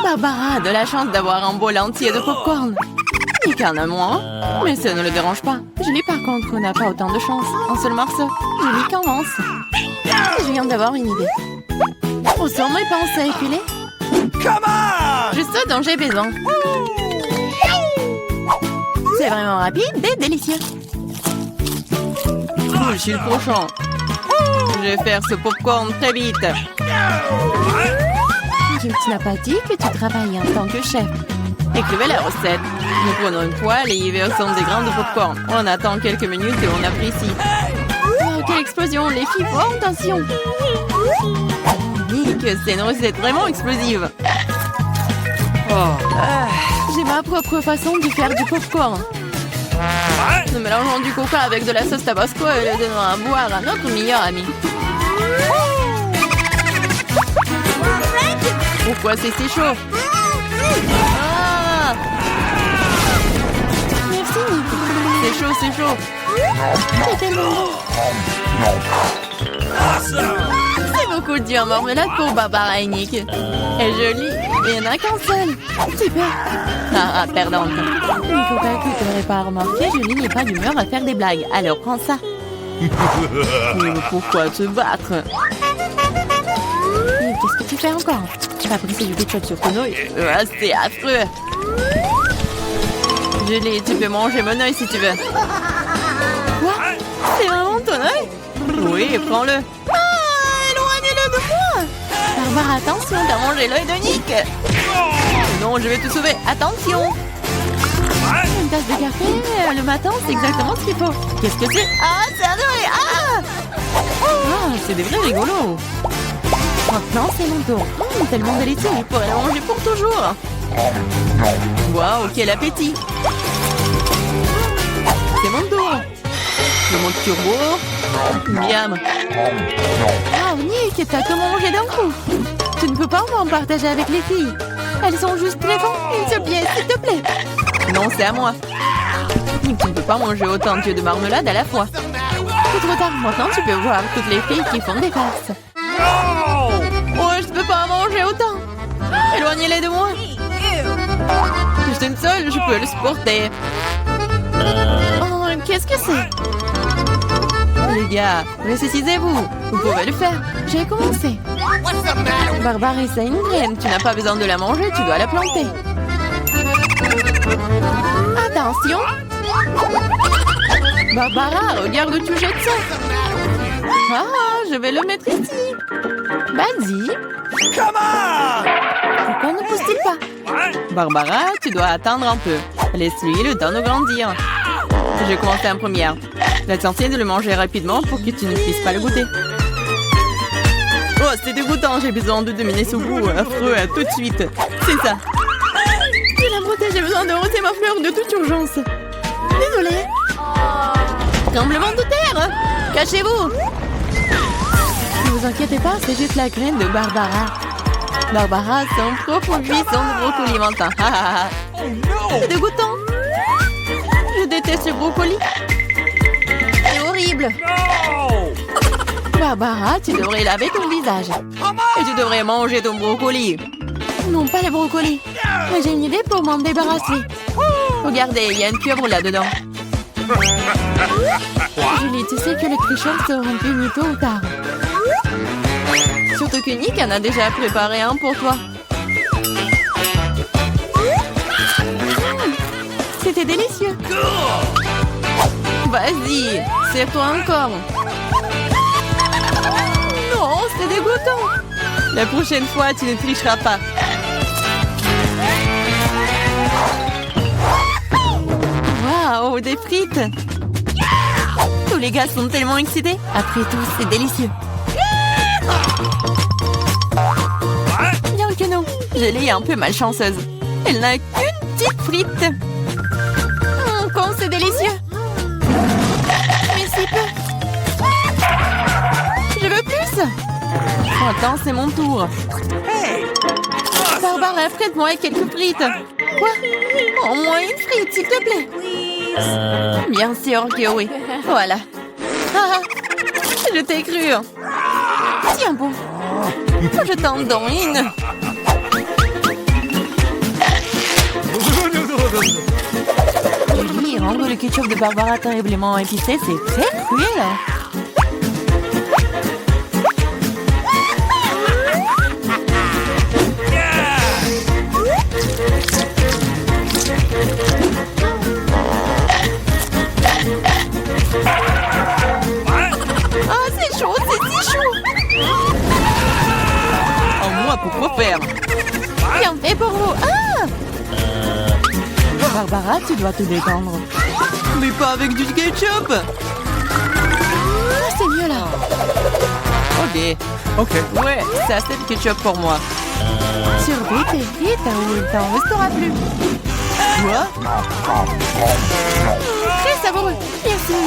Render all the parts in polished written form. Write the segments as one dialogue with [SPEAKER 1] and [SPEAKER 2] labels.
[SPEAKER 1] Barbara a de la chance d'avoir un bol entier de popcorn. Nick en a moins, mais ça ne le dérange pas. Julie, par contre, n'a pas autant de chance. Un seul morceau. Julie commence. Je viens d'avoir une idée. Où sont mes pinces à épiler? Juste ce dont j'ai besoin. C'est vraiment rapide et délicieux. Je suis le prochain. Je vais faire ce popcorn très vite. Tu n'as pas dit que tu travailles en tant que chef. Écrivez la recette. Nous prenons une poêle et y versons des grains de popcorn. On attend quelques minutes et on apprécie. Oh, quelle explosion! Les filles, font attention! Nick, c'est une recette vraiment explosive. J'ai ma propre façon de faire du popcorn. Nous mélangeons du coca avec de la sauce tabasco et le donnons à boire à notre meilleur ami. Pourquoi c'est si chaud? Ah! Merci, Nick. C'est chaud, c'est chaud. C'est tellement bon. C'est beaucoup dur marmelade pour Barbara et Nick. Elle est jolie, mais il n'y en a qu'un seul. Super. Ah, perdante. Nico Kaku t'aurais pas remarqué, Julie n'est pas d'humeur à faire des blagues. Alors prends ça. Mais pourquoi te battre? Qu'est-ce que tu fais encore? Tu vas briser du ketchup sur ton œil. C'est affreux. Julie, tu peux manger mon œil si tu veux. Quoi? C'est vraiment ton œil? Oui, prends-le. Ah, éloignez-le de moi! Barbara, attention, t'as mangé l'œil de Nick. Non, je vais te sauver. Attention! Une tasse de café le matin, c'est exactement ce qu'il faut. Qu'est-ce que c'est? Ah, c'est un œil! Ah, c'est des vrais rigolos. Maintenant, c'est mon tour. Tellement délicieux, je pourrais la manger pour toujours. Waouh, quel appétit! C'est mon tour. Je monte turbo. Miam. Ah, Nick, t'as tout mangé d'un coup. Tu ne peux pas m'en partager avec les filles. Elles sont juste très bonnes. Une seule pièce, s'il te plaît. Non, c'est à moi. Nick, tu ne peux pas manger autant de marmelade à la fois. C'est trop tard. Maintenant, tu peux voir toutes les filles qui font des farces. Oh, je ne peux pas manger autant. Éloignez-les de moi. Juste une seule, je peux le supporter. Oh, qu'est-ce que c'est? Les gars, ressuscitez-vous. Vous pouvez le faire. J'ai commencé. Barbara, c'est une graine. Tu n'as pas besoin de la manger, tu dois la planter. Attention. Barbara, regarde où tu jettes ça. Ah, je vais le mettre ici. Vas-y. Pourquoi ne pousse-t-il pas? Barbara, tu dois attendre un peu. Laisse-lui le temps de grandir. Je vais commencer en première. L'essentiel est de le manger rapidement pour que tu ne puisses pas le goûter. Oh, c'est dégoûtant. J'ai besoin de dominer ce goût affreux tout de suite. C'est ça. Je la beauté, j'ai besoin de rôter ma fleur de toute urgence. Désolée. Tremblement de terre. Cachez-vous. Ne vous inquiétez pas, c'est juste la graine de Barbara. Barbara, son propre buisson de brocoli mentin. C'est dégoûtant. Je déteste le brocoli. C'est horrible. Barbara, tu devrais laver ton visage. Et tu devrais manger ton brocoli. Non, pas le brocoli. Mais j'ai une idée pour m'en débarrasser. Regardez, il y a une pieuvre là-dedans. Julie, tu sais que les tricheurs seront punis tôt ou tard. Surtout que Nick en a déjà préparé un pour toi. C'était délicieux. Vas-y, serre-toi encore. Non, c'est dégoûtant. La prochaine fois, tu ne tricheras pas. Waouh, des frites. Tous les gars sont tellement excités. Après tout, c'est délicieux. Bien que non, Julie est un peu malchanceuse. Elle n'a qu'une petite frite. Quand c'est délicieux. Mais si peu. Je veux plus. Attends, c'est mon tour. Barbara, prête-moi quelques frites. Quoi? Au moins une frite, s'il te plaît. Bien sûr que oui. Voilà. Ah, je t'ai cru. Tiens bon. Je t'en donne une. Julie, rendre le ketchup de Barbara terriblement épicé, c'est très cruel. Ah, c'est chaud, c'est si chaud.
[SPEAKER 2] En moi, pourquoi faire?
[SPEAKER 1] Bien fait pour vous. Ah! Barbara, tu dois te détendre.
[SPEAKER 2] Mais pas avec du ketchup.
[SPEAKER 1] Ah, c'est mieux là.
[SPEAKER 2] Ok.
[SPEAKER 1] Ouais, c'est assez de ketchup pour moi. Survite et vite, ou il t'en restera plus.
[SPEAKER 2] Quoi?
[SPEAKER 1] Très savoureux. Merci.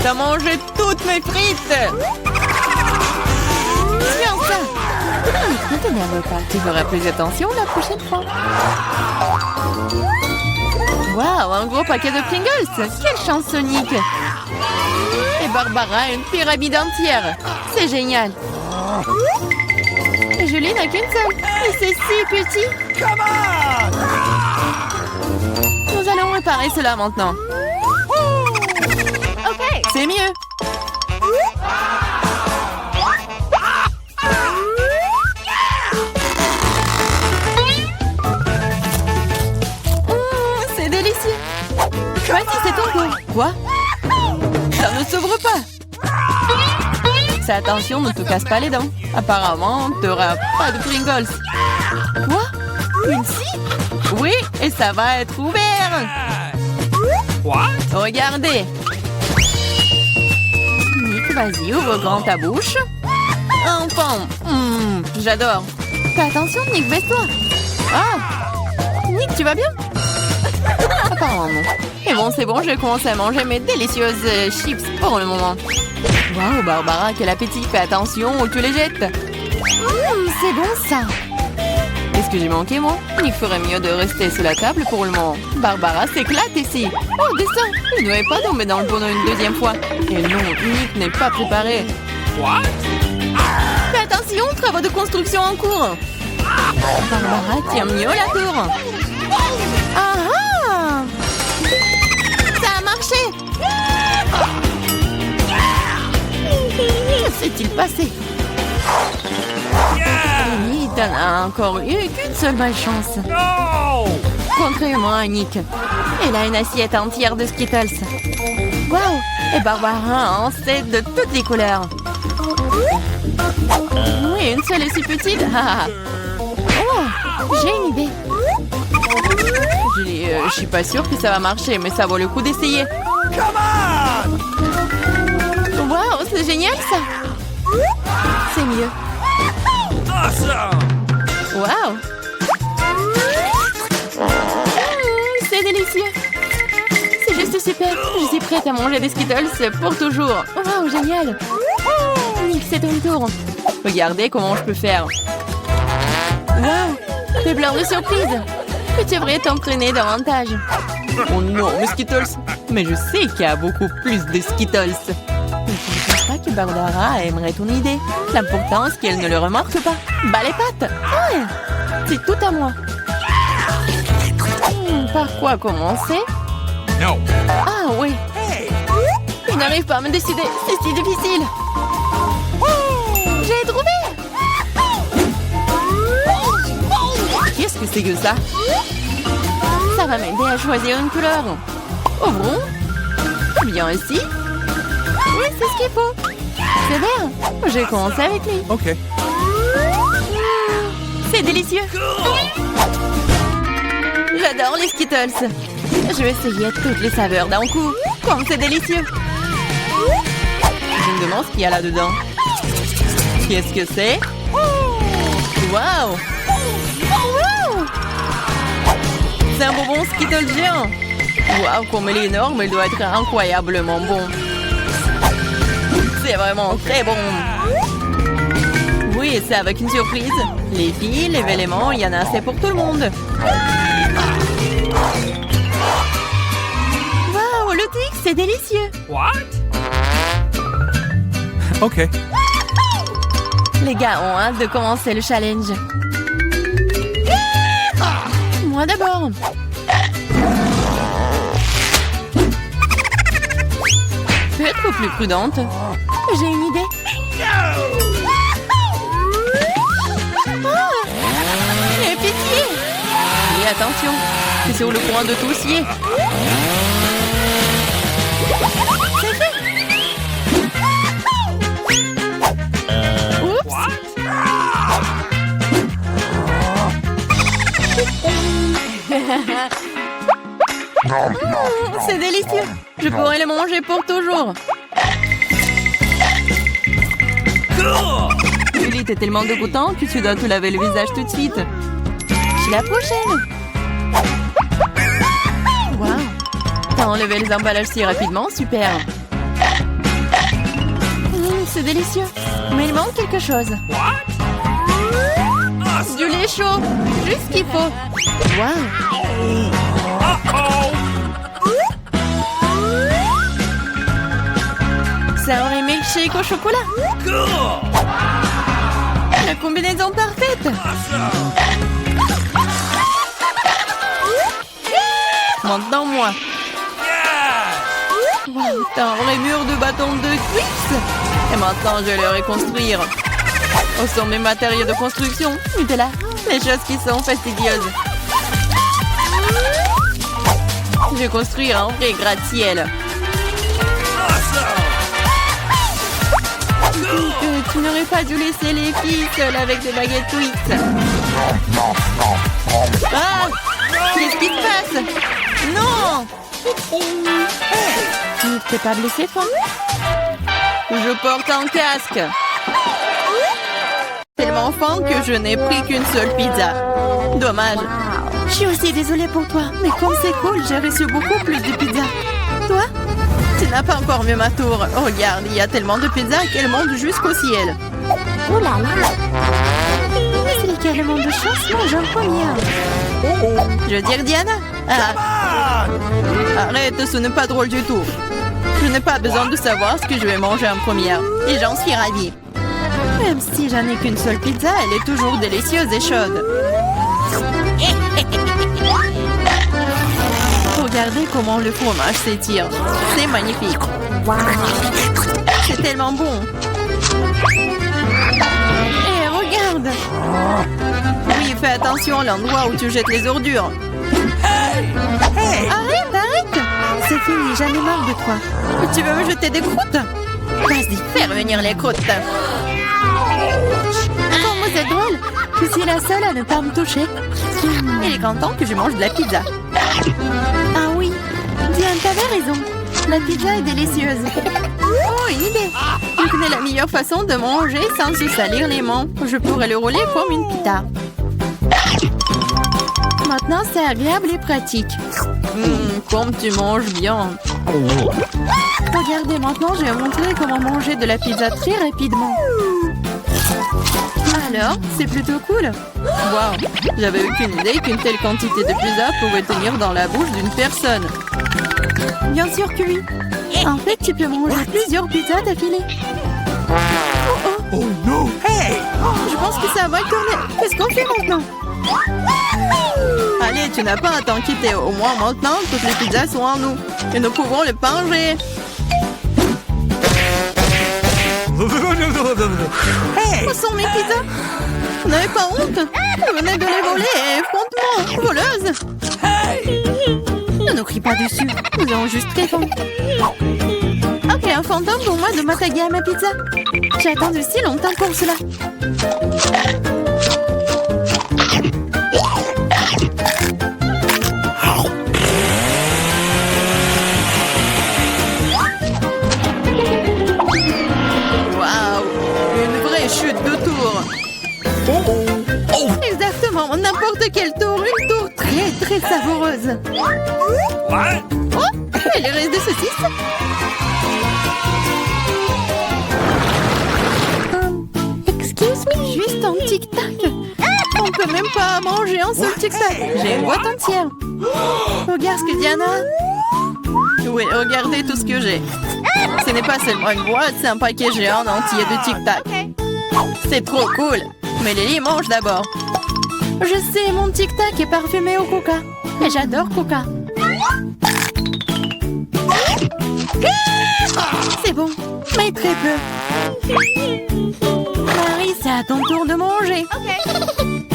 [SPEAKER 2] T'as mangé toutes mes frites.
[SPEAKER 1] Tiens ça. Ne t'énerve pas. Tu feras plus attention la prochaine fois. Waouh, un gros paquet de Pringles. Quelle chance, Sonic. Et Barbara, une pyramide entière. C'est génial. Et Julie n'a qu'une seule. Et c'est si petit. Nous allons réparer cela maintenant. Ok, c'est mieux. C'est délicieux. Voici, c'est ton tour. Quoi? Ça ne s'ouvre pas. Fais attention, ne te casse pas les dents. Apparemment, tu n'auras pas de Pringles. Quoi? Une scie? Oui, et ça va être ouvert.
[SPEAKER 3] What?
[SPEAKER 1] Regardez. Nick, vas-y, ouvre grand ta bouche. Enfant. J'adore. Fais attention, Nick, baisse-toi. Ah! Nick, tu vas bien? Apparemment non. Et bon, c'est bon, je vais commencer à manger mes délicieuses chips pour le moment. Waouh, Barbara, quel appétit. Fais attention ou tu les jettes. C'est bon ça. Qu'est-ce que j'ai manqué, moi? Il ferait mieux de rester sous la table pour le moment. Barbara s'éclate ici. Oh, descends. Il ne devait pas tomber dans le bonheur une deuxième fois. Et non, Nick n'est pas préparé.
[SPEAKER 3] What?
[SPEAKER 1] Fais attention, travaux de construction en cours. Barbara tient mieux la tour. Ah ah! Ça a marché. Que s'est-il passé? Oui, t'en as encore eu qu'une seule malchance.
[SPEAKER 3] No!
[SPEAKER 1] Contrairement à Nick. Elle a une assiette entière de Skittles. Waouh! Et Barbara en sait de toutes les couleurs. Oui, une seule est si petite. Oh, j'ai une idée. Je suis pas sûre que ça va marcher, mais ça vaut le coup d'essayer. Waouh, c'est génial ça. C'est mieux.
[SPEAKER 3] Awesome!
[SPEAKER 1] Waouh. C'est délicieux. C'est juste super. Je suis prête à manger des Skittles pour toujours. Waouh, génial. Nick, c'est ton tour. Regardez comment je peux faire. Waouh, des plein de surprises. Tu devrais t'entraîner davantage.
[SPEAKER 2] Oh non, mes Skittles. Mais je sais qu'il y a beaucoup plus de Skittles.
[SPEAKER 1] Mais je ne pense pas que Barbara aimerait ton idée. L'important, c'est qu'elle ne le remarque pas. Bas les pattes. Ouais, c'est tout à moi. Par quoi commencer?
[SPEAKER 3] No!
[SPEAKER 1] Ah oui. Je n'arrive pas à me décider. C'est si difficile. J'ai trouvé.
[SPEAKER 2] Qu'est-ce que c'est que ça?
[SPEAKER 1] Ça va m'aider à choisir une couleur. Ouvrons. Bien ici. Oui, c'est ce qu'il faut. C'est vert. J'ai commencé avec lui.
[SPEAKER 3] Ok.
[SPEAKER 1] C'est délicieux. J'adore les Skittles. Je vais essayer toutes les saveurs d'un coup. Comme c'est délicieux.
[SPEAKER 2] Je me demande ce qu'il y a là-dedans. Qu'est-ce que c'est? Waouh!
[SPEAKER 1] Wow!
[SPEAKER 2] C'est un bonbon Skittles géant. Waouh, comme il est énorme, il doit être incroyablement bon. C'est vraiment très bon. Oui, c'est avec une surprise. Les filles, les éléments, il y en a assez pour tout le monde.
[SPEAKER 1] Waouh, le Twix, c'est délicieux.
[SPEAKER 3] What? Ok.
[SPEAKER 1] Les gars ont hâte de commencer le challenge. moi d'abord.
[SPEAKER 2] Peux être plus prudente.
[SPEAKER 1] J'ai une idée. Aie pitié.
[SPEAKER 2] Et attention, c'est sur le point de toussier.
[SPEAKER 1] C'est fait. Oups.
[SPEAKER 2] C'est délicieux. Je pourrais le manger pour toujours. Julie, t'es tellement dégoûtant que tu dois te laver le visage tout de suite.
[SPEAKER 1] C'est la prochaine.
[SPEAKER 2] Wow. T'as enlevé les emballages si rapidement, super.
[SPEAKER 1] C'est délicieux. Mais il manque quelque chose.
[SPEAKER 2] Du lait chaud, juste ce qu'il faut.
[SPEAKER 1] Wow.
[SPEAKER 2] Ça aurait milkshake au chocolat. La combinaison parfaite. Maintenant, moi. Wow, t'as un mur de bâtons de Twix. Et maintenant, je vais le reconstruire. Où sont mes matériaux de construction?
[SPEAKER 1] Nutella.
[SPEAKER 2] Les choses qui sont fastidieuses. Je vais construire un vrai gratte-ciel. Tu n'aurais pas dû laisser les filles seules avec des baguettes Twix. Ah! Qu'est-ce qui se passe? Non!
[SPEAKER 1] Tu t'es pas blessé, toi?
[SPEAKER 2] Je porte un casque. Tellement faim que je n'ai pris qu'une seule pizza. Dommage.
[SPEAKER 1] Je suis aussi désolée pour toi. Mais comme c'est cool, j'ai reçu beaucoup plus de pizza. Toi?
[SPEAKER 2] Tu n'as pas encore vu ma tour. Regarde, il y a tellement de pizzas qu'elles montent jusqu'au ciel.
[SPEAKER 1] Oh là là! C'est lequel monde de chance mange en première?
[SPEAKER 2] Je veux dire Diana. Ah. Arrête, ce n'est pas drôle du tout. Je n'ai pas besoin de savoir ce que je vais manger en première. Et j'en suis ravie.
[SPEAKER 1] Même si j'en ai qu'une seule pizza,
[SPEAKER 2] Elle est toujours délicieuse et chaude. Regardez comment le fromage s'étire. C'est magnifique. C'est tellement bon.
[SPEAKER 1] Et regarde!
[SPEAKER 2] Oui, fais attention à l'endroit où tu jettes les ordures.
[SPEAKER 1] Arrête, arrête! C'est fini, j'en ai marre de toi.
[SPEAKER 2] Tu veux me jeter des croûtes? Vas-y, fais revenir les croûtes.
[SPEAKER 1] Comment c'est drôle! Je suis la seule à ne pas me toucher.
[SPEAKER 2] Il est content que je mange de la pizza.
[SPEAKER 1] Ah oui, Diane, t'avais raison. La pizza est délicieuse.
[SPEAKER 2] Oh, une idée. Je connais la meilleure façon de manger sans se salir les mains. Je pourrais le rouler comme une pita.
[SPEAKER 1] Maintenant, c'est agréable et pratique.
[SPEAKER 2] Comme tu manges bien.
[SPEAKER 1] Regardez, maintenant, je vais montrer comment manger de la pizza très rapidement.
[SPEAKER 2] Alors, c'est plutôt cool. Wow, j'avais aucune idée qu'une telle quantité de pizza pouvait tenir dans la bouche d'une personne.
[SPEAKER 1] Bien sûr que oui. En fait, tu peux manger plusieurs pizzas d'affilée.
[SPEAKER 3] Oh no! Hey!
[SPEAKER 2] Je pense que ça va tourner. Qu'est-ce qu'on fait maintenant? Allez, tu n'as pas à t'inquiéter. Au moins maintenant, toutes les pizzas sont en nous. Et nous pouvons les manger.
[SPEAKER 3] Hey!
[SPEAKER 2] Où sont mes pizzas? Vous n'avez pas honte? Vous venez de les voler, effrontement, voleuse.
[SPEAKER 1] Ne nous crie pas dessus. Nous avons juste très faim. Ok, un fantôme pour moi de m'attaquer à ma pizza. J'ai attendu si longtemps pour cela.
[SPEAKER 2] Waouh! Une vraie chute de tour. Exactement, n'importe quel tour. Une tour très savoureuse.
[SPEAKER 3] What?
[SPEAKER 2] Oh, et les restes de saucisses?
[SPEAKER 1] Excuse me.
[SPEAKER 2] Juste un tic-tac. On peut même pas manger un seul tic-tac. J'ai une boîte entière. Regarde ce que Diana a. Oui, regardez tout ce que j'ai. Ce n'est pas seulement une boîte, c'est un paquet géant entier de tic-tac. C'est trop cool. Mais Lily mange d'abord. Je sais, mon tic-tac est parfumé au coca. Et j'adore coca. C'est bon, mais très peu. Marie, c'est à ton tour de manger.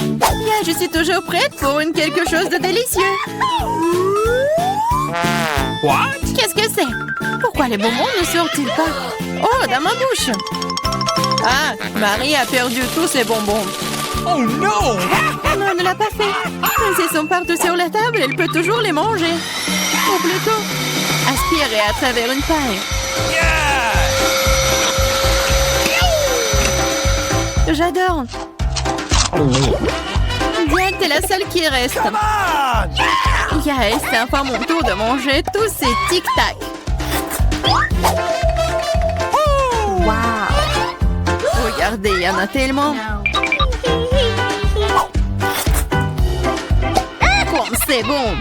[SPEAKER 2] Bien, je suis toujours prête pour quelque chose de délicieux.
[SPEAKER 3] What?
[SPEAKER 2] Qu'est-ce que c'est? Pourquoi les bonbons ne sortent-ils pas? Oh, dans ma bouche! Ah, Marie a perdu tous ses bonbons.
[SPEAKER 3] Oh no!
[SPEAKER 2] Non, elle ne l'a pas fait. Mais ils sont partout sur la table, elle peut toujours les manger. Ou plutôt, aspirer à travers une paille.
[SPEAKER 3] Yeah!
[SPEAKER 2] J'adore. Diane, t'es la seule qui reste.
[SPEAKER 3] Come on!
[SPEAKER 2] Yes, c'est enfin mon tour de manger tous ces tic-tac. Regardez, il y en a tellement. Comme c'est bon.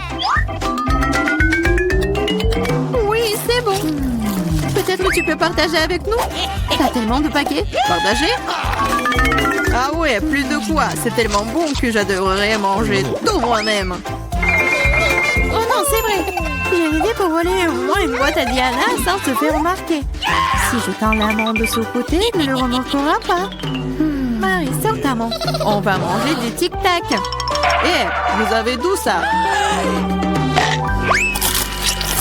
[SPEAKER 2] Oui, c'est bon. Peut-être que tu peux partager avec nous? T'as tellement de paquets. Partager? Ah ouais, plus de quoi. C'est tellement bon que j'adorerais manger tout moi-même. Oh non, c'est vrai. J'ai une idée pour voler au moins une boîte à Diana sans se faire remarquer. Si je tends la main de ce côté, il ne le remarquera pas. Marie, sors ta main. On va manger du tic-tac. Eh, vous avez d'où ça?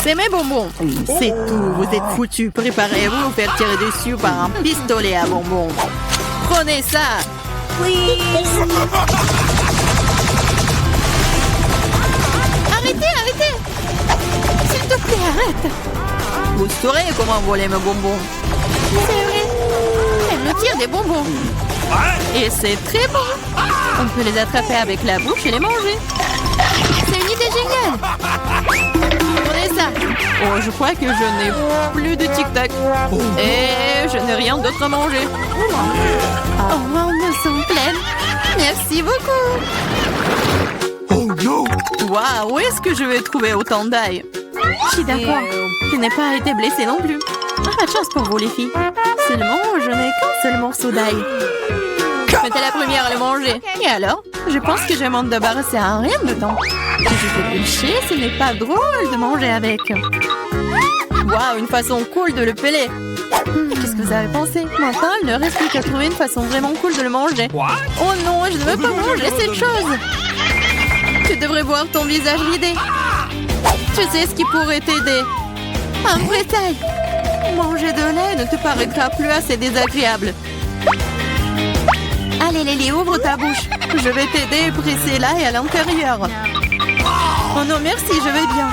[SPEAKER 2] C'est mes bonbons. C'est tout, vous êtes foutus. Préparez-vous à vous faire tirer dessus par un pistolet à bonbons. Prenez ça. Arrêtez, arrêtez. S'il te plaît, arrête. Vous saurez comment voler mes bonbons. C'est vrai. Elle me tire des bonbons. Et c'est très bon. On peut les attraper avec la bouche et les manger. C'est une idée géniale. Prenez ça. Oh, je crois que je n'ai plus de tic-tac. Et je n'ai rien d'autre à manger. Oh, on me sent pleine. Merci beaucoup.
[SPEAKER 3] Oh no!
[SPEAKER 2] Waouh, où est-ce que je vais trouver autant d'ail? Je suis d'accord. Je n'ai pas été blessée non plus. Pas de chance pour vous, les filles. Seulement, je n'ai qu'un seul morceau d'ail. Mais t'es la première à le manger. Et alors? Je pense que je vais m'en débarrasser en rien de temps. Si je fais pêcher, ce n'est pas drôle de manger avec. Waouh, une façon cool de le peler. Qu'est-ce que vous avez pensé? Maintenant, il ne reste plus qu'à trouver une façon vraiment cool de le manger. Oh non, je ne veux pas manger cette chose. Tu devrais voir ton visage vidé. Tu sais ce qui pourrait t'aider? Un vrai taille. Manger de lait ne te paraîtra plus assez désagréable. Allez, Lily, ouvre ta bouche. Je vais t'aider à presser l'ail à l'intérieur. Oh non, merci, je vais bien.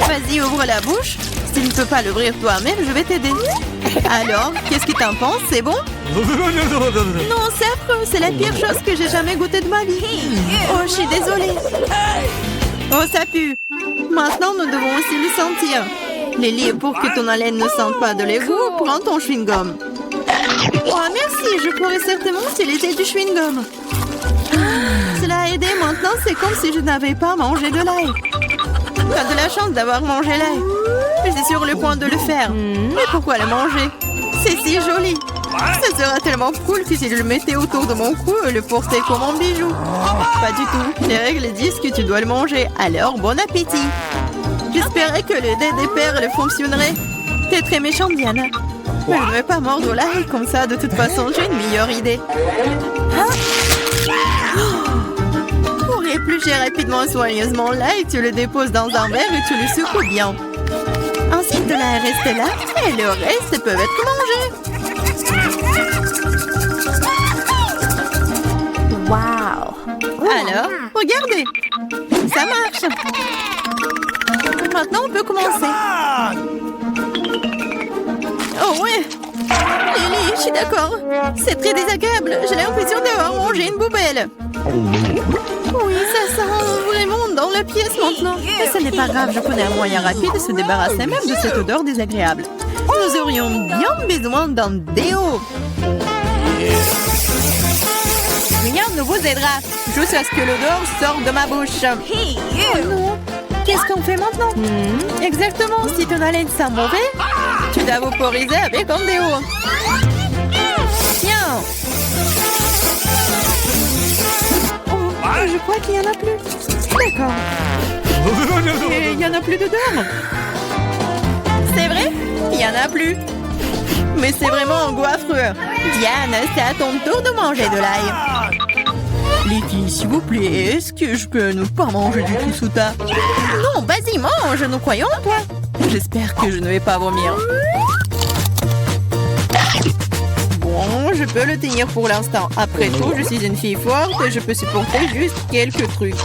[SPEAKER 2] Vas-y, ouvre la bouche. Si tu ne peux pas l'ouvrir toi-même, je vais t'aider. Alors, qu'est-ce que t'en penses? C'est bon? Non, c'est affreux. C'est la pire chose que j'ai jamais goûté de ma vie. Oh, je suis désolée. Oh, ça pue. Maintenant, nous devons aussi le sentir. Lily, pour que ton haleine ne sente pas de l'égout, prends ton chewing-gum. Oh, merci. Je pourrais certainement utiliser du chewing-gum. Cela a aidé. Maintenant, c'est comme si je n'avais pas mangé de l'ail. T'as de la chance d'avoir mangé l'ail. Je suis sur le point de le faire. Mais pourquoi le manger? C'est si joli. Ça sera tellement cool si je le mettais autour de mon cou et le portais comme un bijou. Pas du tout. Les règles disent que tu dois le manger. Alors, bon appétit. J'espérais que le dé des perles fonctionnerait. T'es très méchante, Diana. Mais je ne vais pas mordre l'ail comme ça. De toute façon, j'ai une meilleure idée. Pour éplucher rapidement et soigneusement l'ail, tu le déposes dans un verre et tu le secoues bien. Ensuite, de l'ail reste là et le reste peut être mangé. Wow! Alors, regardez! Ça marche! Maintenant, on peut commencer. Oh ouais! Lily, je suis d'accord. C'est très désagréable. J'ai l'impression d'avoir mangé une poubelle. Oui, ça sent vraiment dans la pièce maintenant. Mais ce n'est pas grave, je connais un moyen rapide de se débarrasser même de cette odeur désagréable. Nous aurions bien besoin d'un déo. Rien ne vous aidera, juste à ce que l'odeur sorte de ma bouche. Oh non! Qu'est-ce qu'on fait maintenant? Exactement, si ton haleine sent mauvais, tu dois vaporiser avec un déo. Tiens! qu'il n'y en a plus. D'accord. Et il n'y en a plus dedans. C'est vrai? Il n'y en a plus. Mais c'est vraiment affreux. Diane, c'est à ton tour de manger de l'ail. Les filles, s'il vous plaît, est-ce que je peux ne pas manger du tout ça? Non, vas-y, mange, nous croyons en toi. J'espère que je ne vais pas vomir. Bon, je peux le tenir pour l'instant. Après tout, je suis une fille forte et je peux supporter juste quelques trucs.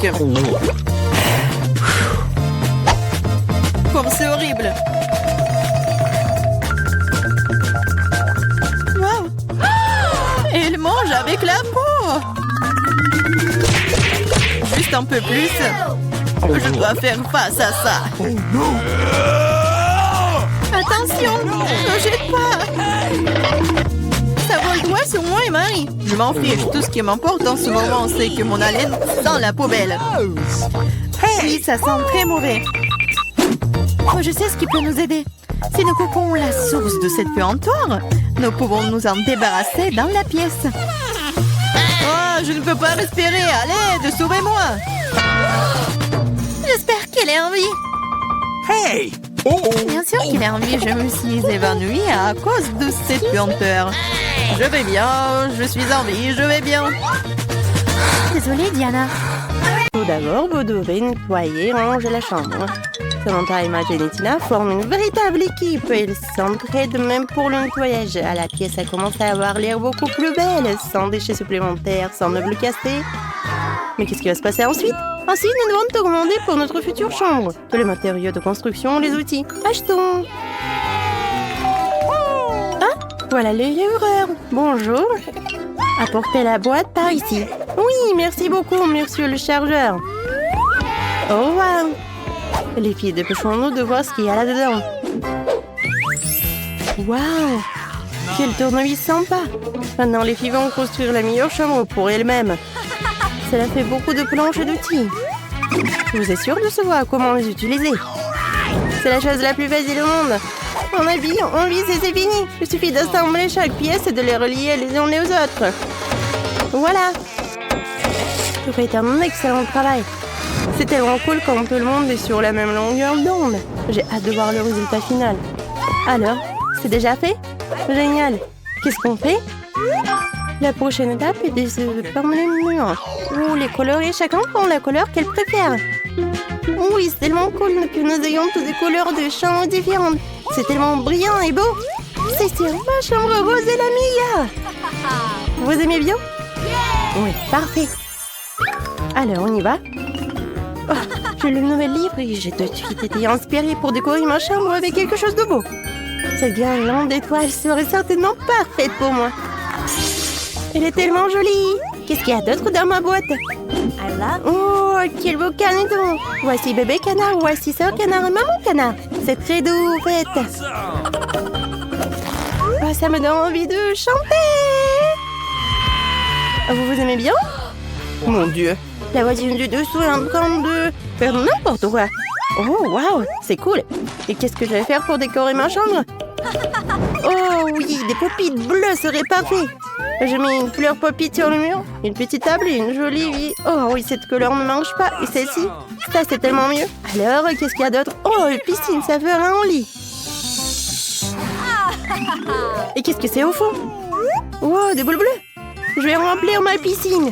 [SPEAKER 2] Comme c'est horrible. Wow. Elle mange avec la peau. Juste un peu plus. Je dois faire face à ça.
[SPEAKER 3] Oh no!
[SPEAKER 2] Attention, ne jette pas. Ça vole droit sur moi et Marie. Je m'en fiche. Tout ce qui m'importe en ce moment, c'est que mon haleine sent la poubelle. Oui, ça sent très mauvais. Oh, je sais ce qui peut nous aider. Si nous coupons la source de cette puanteur, nous pouvons nous en débarrasser dans la pièce. Oh, je ne peux pas respirer. Allez, sauvez-moi. J'espère qu'elle est en vie.
[SPEAKER 3] Hey! Oh!
[SPEAKER 2] Bien sûr qu'il est en vie. Je me suis évanouie à cause de cette puanteur. Je vais bien. Je suis en vie. Je vais bien. Désolée, Diana.
[SPEAKER 4] Tout d'abord, vous devez nettoyer et ranger la chambre. Samantha, Emma et Tina forment une véritable équipe. Ils s'entraident même pour le nettoyage. À la pièce a commencé à avoir l'air beaucoup plus belle, sans déchets supplémentaires, sans meubles cassés. Mais qu'est-ce qui va se passer ensuite? Ensuite, nous devons te commander pour notre future chambre. Tous les matériaux de construction, les outils. Achetons! Ah, voilà le livreur. Bonjour. Apportez la boîte par ici. Oui, merci beaucoup, monsieur le chargeur. Oh, wow. Les filles, dépêchons-nous de voir ce qu'il y a là-dedans. Waouh! Quel tournevis sympa! Maintenant, les filles vont construire la meilleure chambre pour elles-mêmes. Cela fait beaucoup de planches et d'outils. Vous êtes sûr de savoir comment les utiliser? C'est la chose la plus facile au monde. On habille, on visse et c'est fini. Il suffit d'assembler chaque pièce et de les relier les unes aux autres. Voilà! Vous faites un excellent travail. C'est tellement cool quand tout le monde est sur la même longueur d'onde. J'ai hâte de voir le résultat final. Alors, c'est déjà fait? Génial. Qu'est-ce qu'on fait? La prochaine étape est de se former les murs. Ou les colorer. Chacun prend la couleur qu'elle préfère. Oui, c'est tellement cool que nous ayons toutes des couleurs de champs différentes. C'est tellement brillant et beau. C'est sur ma chambre rose et la meilleure. Vous aimez bien? Oui, parfait. Alors, on y va? Oh, j'ai le nouvel livre et j'ai tout de suite été inspirée pour décorer ma chambre avec quelque chose de beau. Cette guirlande d'étoiles serait certainement parfaite pour moi. Elle est tellement jolie. Qu'est-ce qu'il y a d'autre dans ma boîte? Oh, quel beau caneton. Voici bébé canard, voici sœur canard et maman canard. C'est très doux, en fait. Oh, ça me donne envie de chanter. Vous aimez bien? Mon Dieu. La voisine du dessous est en train de faire n'importe quoi. Oh, waouh, c'est cool. Et qu'est-ce que je vais faire pour décorer ma chambre? Oh oui, des pop-it bleues seraient parfaits. Je mets une fleur pop-it sur le mur, une petite table et une jolie vie. Oh oui, cette couleur ne mange pas. Et celle-ci, ça c'est tellement mieux. Alors, qu'est-ce qu'il y a d'autre? Oh, une piscine, ça ferait un lit. Et qu'est-ce que c'est au fond? Oh, des boules bleues. Je vais remplir ma piscine.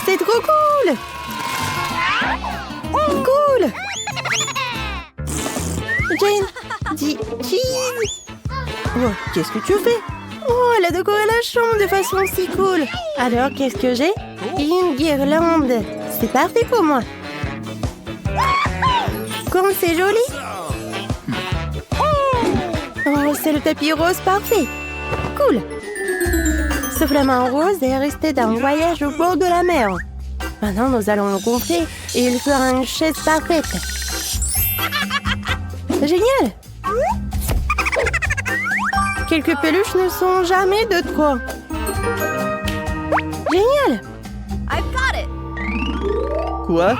[SPEAKER 4] C'est trop cool! Cool! Jane, dis cheese! Oh, qu'est-ce que tu fais? Oh, elle a décoré la chambre de façon si cool! Alors, qu'est-ce que j'ai? Une guirlande! C'est parfait pour moi! Comme c'est joli! Oh, c'est le tapis rose parfait! Cool! Ce flamant rose est resté d'un voyage au bord de la mer. Maintenant, nous allons le gonfler et il fera une chaise parfaite. Génial! Quelques peluches ne sont jamais de trop. Génial! Quoi?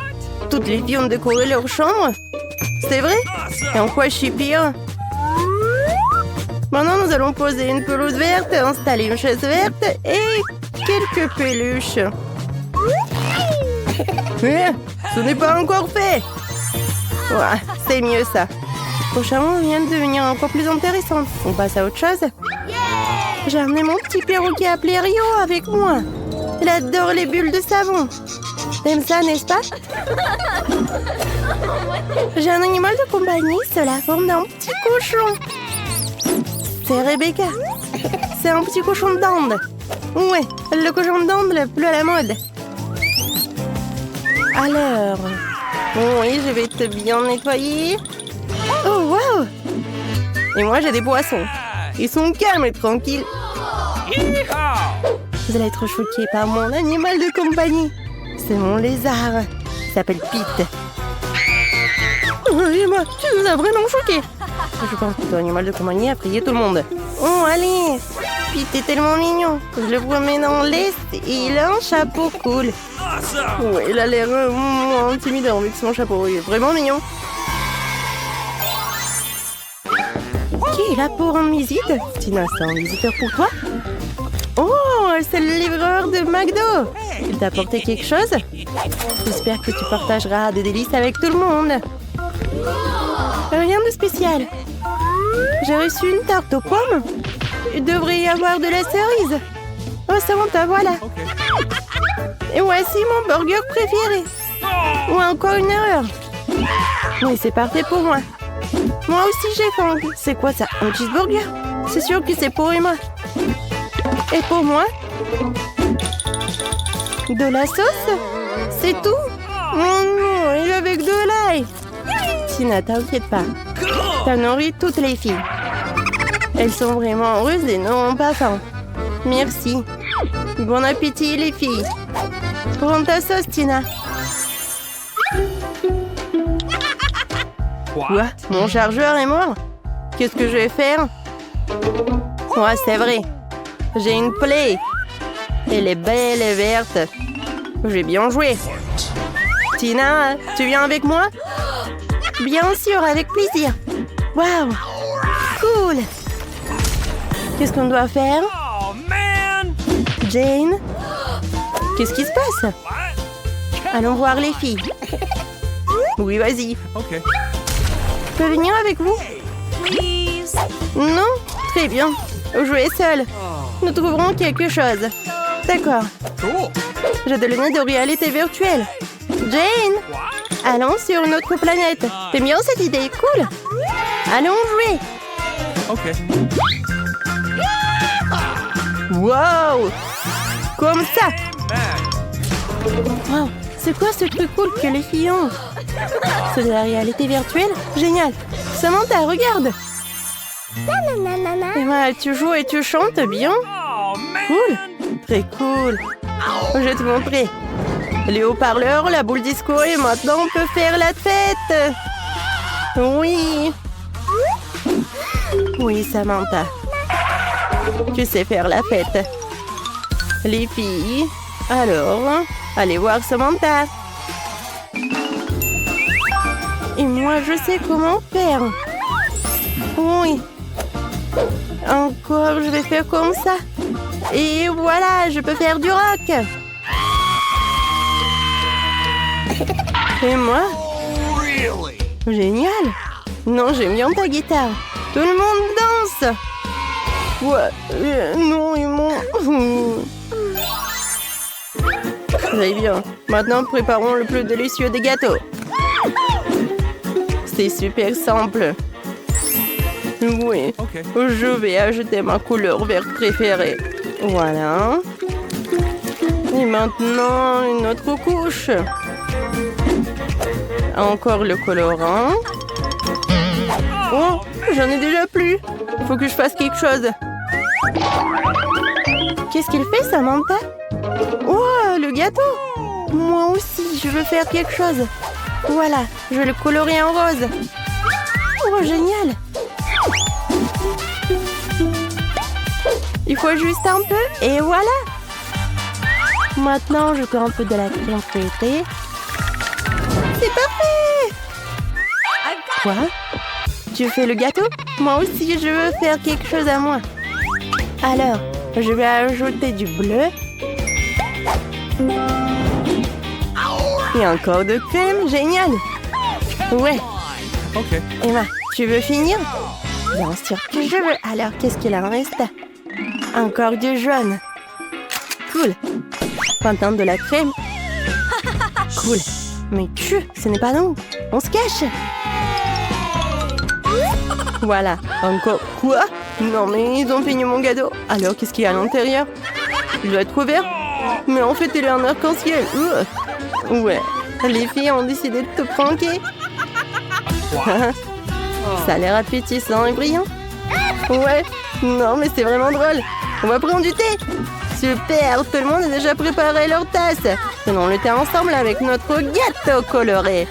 [SPEAKER 4] Toutes les filles ont décoré leur chambre? C'est vrai? Et en quoi je suis pire? Maintenant, nous allons poser une pelouse verte, installer une chaise verte et quelques peluches. Ce n'est pas encore fait. Ouais, c'est mieux ça. Prochain mot vient de devenir encore plus intéressant. On passe à autre chose. J'ai amené mon petit perroquet appelé Rio avec moi. Il adore les bulles de savon. T'aimes ça, n'est-ce pas? J'ai un animal de compagnie, c'est la forme d'un petit cochon. C'est Rebecca. C'est un petit cochon d'Inde. Ouais, le cochon d'Inde le plus à la mode. Alors, oui, je vais te bien nettoyer. Oh, wow! Et moi, j'ai des poissons. Ils sont calmes et tranquilles. Vous allez être choqués par mon animal de compagnie. C'est mon lézard. Il s'appelle Pete. Et moi, tu nous as vraiment choqués. Je pense que ton animal de compagnie a prié tout le monde. Oh, allez! Pete est tellement mignon. Je le promène dans l'Est et il a un chapeau cool. Ouais, il a l'air intimidant avec son chapeau. Il est vraiment mignon. Qui est là pour rendre visite? Tina, c'est un visiteur pour toi? Oh, c'est le livreur de McDo. Il t'a apporté quelque chose? J'espère que tu partageras des délices avec tout le monde. Rien de spécial. J'ai reçu une tarte aux pommes. Il devrait y avoir de la cerise. Oh, Samantha, voilà. Et voici mon burger préféré. Ou encore une erreur. Oui, c'est parfait pour moi. Moi aussi, j'ai faim. C'est quoi ça? Un cheeseburger? C'est sûr que c'est pour Emma. Et pour moi? De la sauce? C'est tout? Oh non, il est avec de l'ail. Tina, t'inquiète pas. T'as nourri toutes les filles. Elles sont vraiment heureuses et n'ont pas faim. Merci. Bon appétit, les filles. Prends ta sauce, Tina. Quoi? Mon chargeur est mort? Qu'est-ce que je vais faire? Ouais, c'est vrai. J'ai une plaie. Elle est belle et verte. J'ai bien joué. Tina, tu viens avec moi? Bien sûr, avec plaisir. Waouh! Cool! Qu'est-ce qu'on doit faire? Jane? Qu'est-ce qui se passe? Allons voir les filles. Oui, vas-y.
[SPEAKER 3] Okay.
[SPEAKER 4] Je peux venir avec vous? Non? Très bien. Jouez seul. Nous trouverons quelque chose. D'accord.
[SPEAKER 3] Cool.
[SPEAKER 4] J'ai de l'année de réalité virtuelle. Jane! Allons sur une autre planète. T'aimes bien cette idée? Cool. Allons jouer.
[SPEAKER 3] Okay.
[SPEAKER 4] Wow! Comme ça. Wow, c'est quoi ce truc cool que les filles ont? C'est de la réalité virtuelle? Génial. Samantha, regarde. Emma, tu joues et tu chantes bien? Cool. Très cool. Je vais te montrer. Les haut-parleurs, la boule disco et maintenant on peut faire la fête. Oui. Oui, Samantha. Tu sais faire la fête. Les filles, alors, allez voir Samantha. Et moi, je sais comment faire. Oui. Encore, je vais faire comme ça. Et voilà, je peux faire du rock. Et moi? Génial. Non, j'aime bien ta guitare. Tout le monde danse. Ouais, non, ils m'ont... Très bien. Maintenant, préparons le plus délicieux des gâteaux. C'est super simple. Oui,
[SPEAKER 3] Okay.
[SPEAKER 4] je vais ajouter ma couleur verte préférée. Voilà. Et maintenant, une autre couche. Encore le colorant. Oh, j'en ai déjà plus. Il faut que je fasse quelque chose. Qu'est-ce qu'il fait, Samantha? Oh, le gâteau! Moi aussi, je veux faire quelque chose. Voilà, je vais le colorer en rose. Oh, génial! Il faut juste un peu, et voilà! Maintenant, je colle un peu de la crème feuilletée. C'est parfait! Quoi? Tu fais le gâteau? Moi aussi, je veux faire quelque chose à moi. Alors, je vais ajouter du bleu. Et encore de crème, génial. Ouais.
[SPEAKER 3] Okay.
[SPEAKER 4] Emma, tu veux finir? Bien sûr que je veux. Alors, qu'est-ce qu'il en reste? Encore du jaune. Cool. Maintenant de la crème. Cool. Mais ce n'est pas nous. On se cache. Voilà. Encore. Quoi? Non, mais ils ont fini mon gâteau. Alors, qu'est-ce qu'il y a à l'intérieur? Il doit être couvert. Mais en fait, il est en arc-en-ciel. Ouais. Les filles ont décidé de te pranker. Ça a l'air appétissant et brillant. Ouais. Non, mais c'est vraiment drôle. On va prendre du thé. Super. Tout le monde a déjà préparé leur tasse. Prenons le thé ensemble avec notre gâteau coloré.